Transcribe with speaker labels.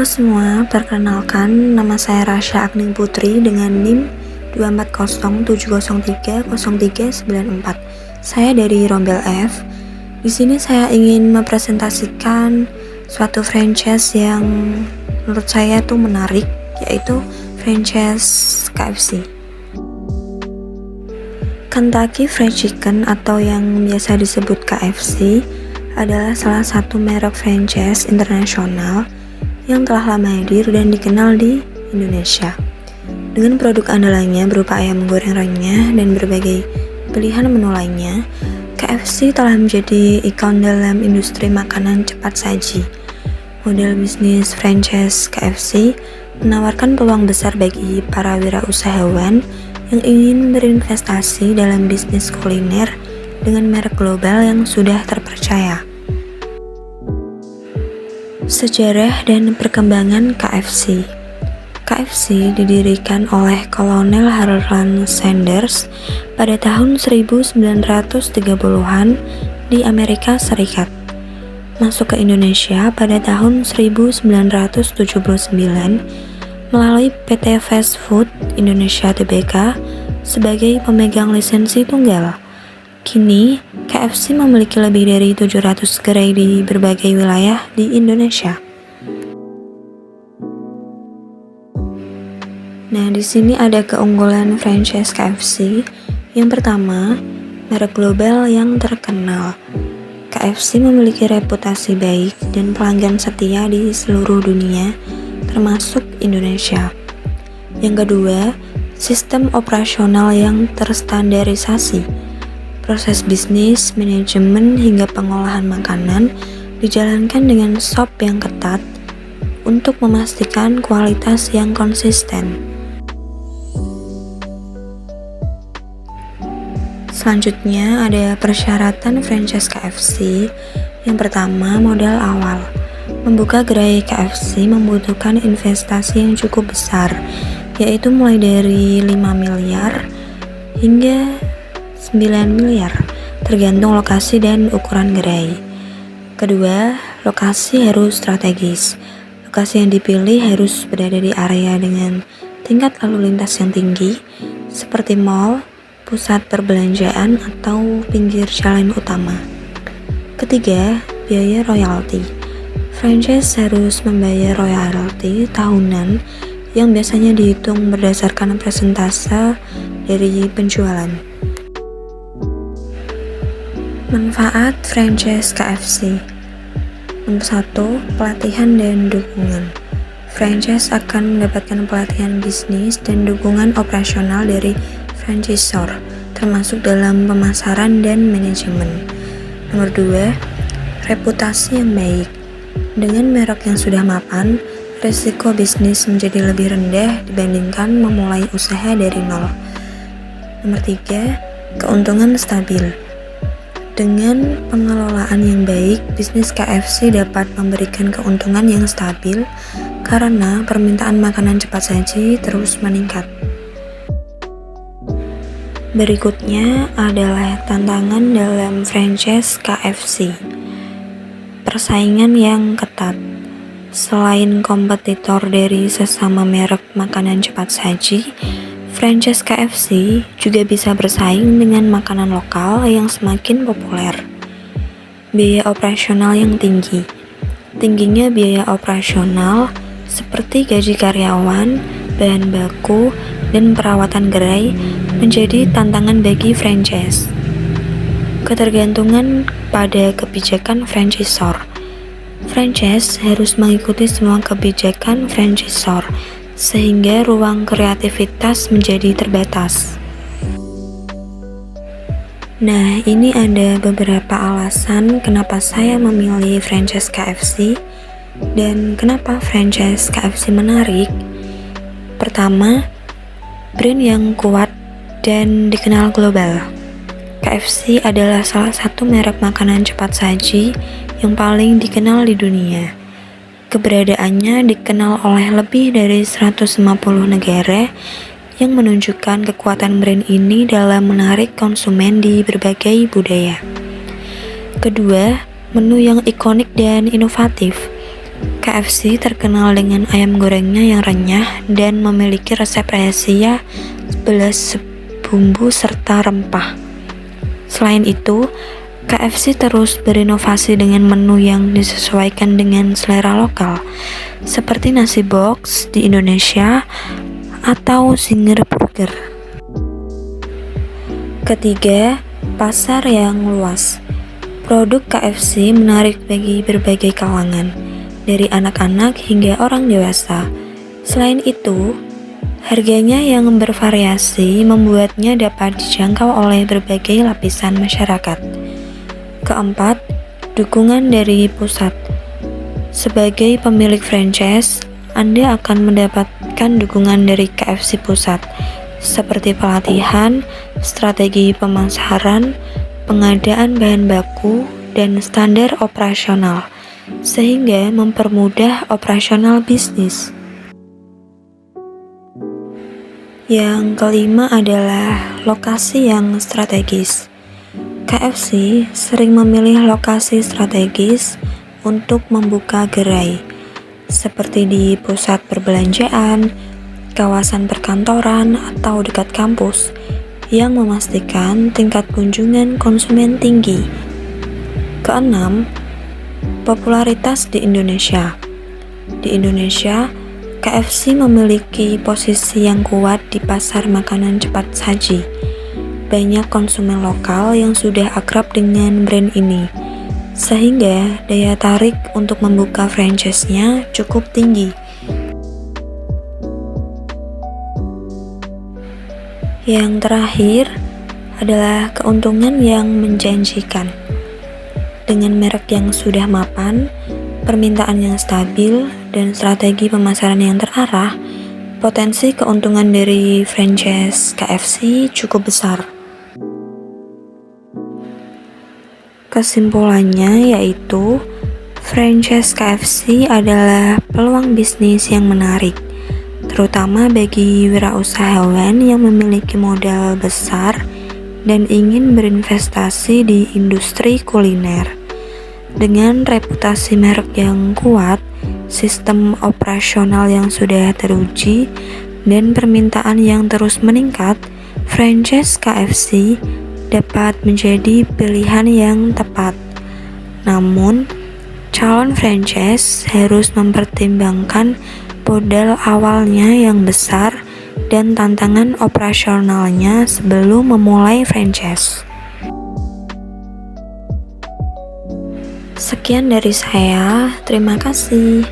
Speaker 1: semua, perkenalkan nama saya Rasya Agning Putri dengan NIM 24070303994. Saya dari Rombel F. Di sini saya ingin mempresentasikan suatu franchise yang menurut saya tuh menarik, yaitu franchise KFC. Kentucky Fried Chicken atau yang biasa disebut KFC adalah salah satu merek franchise internasional yang telah lama hadir dan dikenal di Indonesia. Dengan produk andalannya berupa ayam goreng renyah dan berbagai pilihan menu lainnya, KFC telah menjadi ikon dalam industri makanan cepat saji. Model bisnis franchise KFC menawarkan peluang besar bagi para wirausahawan yang ingin berinvestasi dalam bisnis kuliner dengan merek global yang sudah terpercaya. Sejarah dan perkembangan KFC. KFC didirikan oleh Kolonel Harlan Sanders pada tahun 1930-an di Amerika Serikat. Masuk ke Indonesia pada tahun 1979 melalui PT Fast Food Indonesia Tbk sebagai pemegang lisensi tunggal. Kini, KFC memiliki lebih dari 700 gerai di berbagai wilayah di Indonesia. Nah, di sini ada keunggulan franchise KFC. Yang pertama, merek global yang terkenal. KFC memiliki reputasi baik dan pelanggan setia di seluruh dunia, termasuk Indonesia. Yang kedua, sistem operasional yang terstandarisasi. Proses bisnis, manajemen, hingga pengolahan makanan dijalankan dengan SOP yang ketat untuk memastikan kualitas yang konsisten. Selanjutnya ada persyaratan franchise KFC. Yang pertama, modal awal. Membuka gerai KFC membutuhkan investasi yang cukup besar, yaitu mulai dari 5 miliar hingga 9 miliar, tergantung lokasi dan ukuran gerai. Kedua, lokasi harus strategis. Lokasi yang dipilih harus berada di area dengan tingkat lalu lintas yang tinggi, seperti mall, pusat perbelanjaan, atau pinggir jalan utama. Ketiga, biaya royalti. Franchise harus membayar royalti tahunan yang biasanya dihitung berdasarkan persentase dari penjualan. Manfaat franchise KFC. Nomor 1, pelatihan dan dukungan. Franchise akan mendapatkan pelatihan bisnis dan dukungan operasional dari franchisor, termasuk dalam pemasaran dan manajemen. Nomor 2, reputasi yang baik. Dengan merek yang sudah mapan, risiko bisnis menjadi lebih rendah dibandingkan memulai usaha dari nol. Nomor 3, keuntungan stabil. Dengan pengelolaan yang baik, bisnis KFC dapat memberikan keuntungan yang stabil karena permintaan makanan cepat saji terus meningkat. Berikutnya adalah tantangan dalam franchise KFC. Persaingan yang ketat. Selain kompetitor dari sesama merek makanan cepat saji, franchise KFC juga bisa bersaing dengan makanan lokal yang semakin populer. Biaya operasional yang tinggi. Tingginya biaya operasional seperti gaji karyawan, bahan baku, dan perawatan gerai menjadi tantangan bagi franchise. Ketergantungan pada kebijakan franchisor. Franchise harus mengikuti semua kebijakan franchisor, sehingga ruang kreativitas menjadi terbatas. Nah, ini ada beberapa alasan kenapa saya memilih franchise KFC dan kenapa franchise KFC menarik. Pertama, brand yang kuat dan dikenal global. KFC adalah salah satu merek makanan cepat saji yang paling dikenal di dunia. Keberadaannya dikenal oleh lebih dari 150 negara yang menunjukkan kekuatan brand ini dalam menarik konsumen di berbagai budaya. Kedua, menu yang ikonik dan inovatif. KFC terkenal dengan ayam gorengnya yang renyah dan memiliki resep rahasia 11 bumbu serta rempah. Selain itu, KFC terus berinovasi dengan menu yang disesuaikan dengan selera lokal, seperti nasi box di Indonesia atau Zinger Burger. Ketiga, pasar yang luas. Produk KFC menarik bagi berbagai kalangan, dari anak-anak hingga orang dewasa. Selain itu, harganya yang bervariasi membuatnya dapat dijangkau oleh berbagai lapisan masyarakat. Keempat, dukungan dari pusat. Sebagai pemilik franchise, Anda akan mendapatkan dukungan dari KFC pusat, seperti pelatihan, strategi pemasaran, pengadaan bahan baku, dan standar operasional, sehingga mempermudah operasional bisnis. Yang kelima adalah lokasi yang strategis. KFC sering memilih lokasi strategis untuk membuka gerai, seperti di pusat perbelanjaan, kawasan perkantoran, atau dekat kampus, yang memastikan tingkat kunjungan konsumen tinggi. Keenam, popularitas di Indonesia. Di Indonesia, KFC memiliki posisi yang kuat di pasar makanan cepat saji. Banyak konsumen lokal yang sudah akrab dengan brand ini, sehingga daya tarik untuk membuka franchise-nya cukup tinggi. Yang terakhir adalah keuntungan yang menjanjikan. Dengan merek yang sudah mapan, permintaan yang stabil, dan strategi pemasaran yang terarah, potensi keuntungan dari franchise KFC cukup besar. Kesimpulannya yaitu, franchise KFC adalah peluang bisnis yang menarik, terutama bagi wirausahawan yang memiliki modal besar dan ingin berinvestasi di industri kuliner. Dengan reputasi merek yang kuat, sistem operasional yang sudah teruji, dan permintaan yang terus meningkat, franchise KFC dapat menjadi pilihan yang tepat. Namun, calon franchise harus mempertimbangkan modal awalnya yang besar dan tantangan operasionalnya sebelum memulai franchise. Sekian dari saya, terima kasih.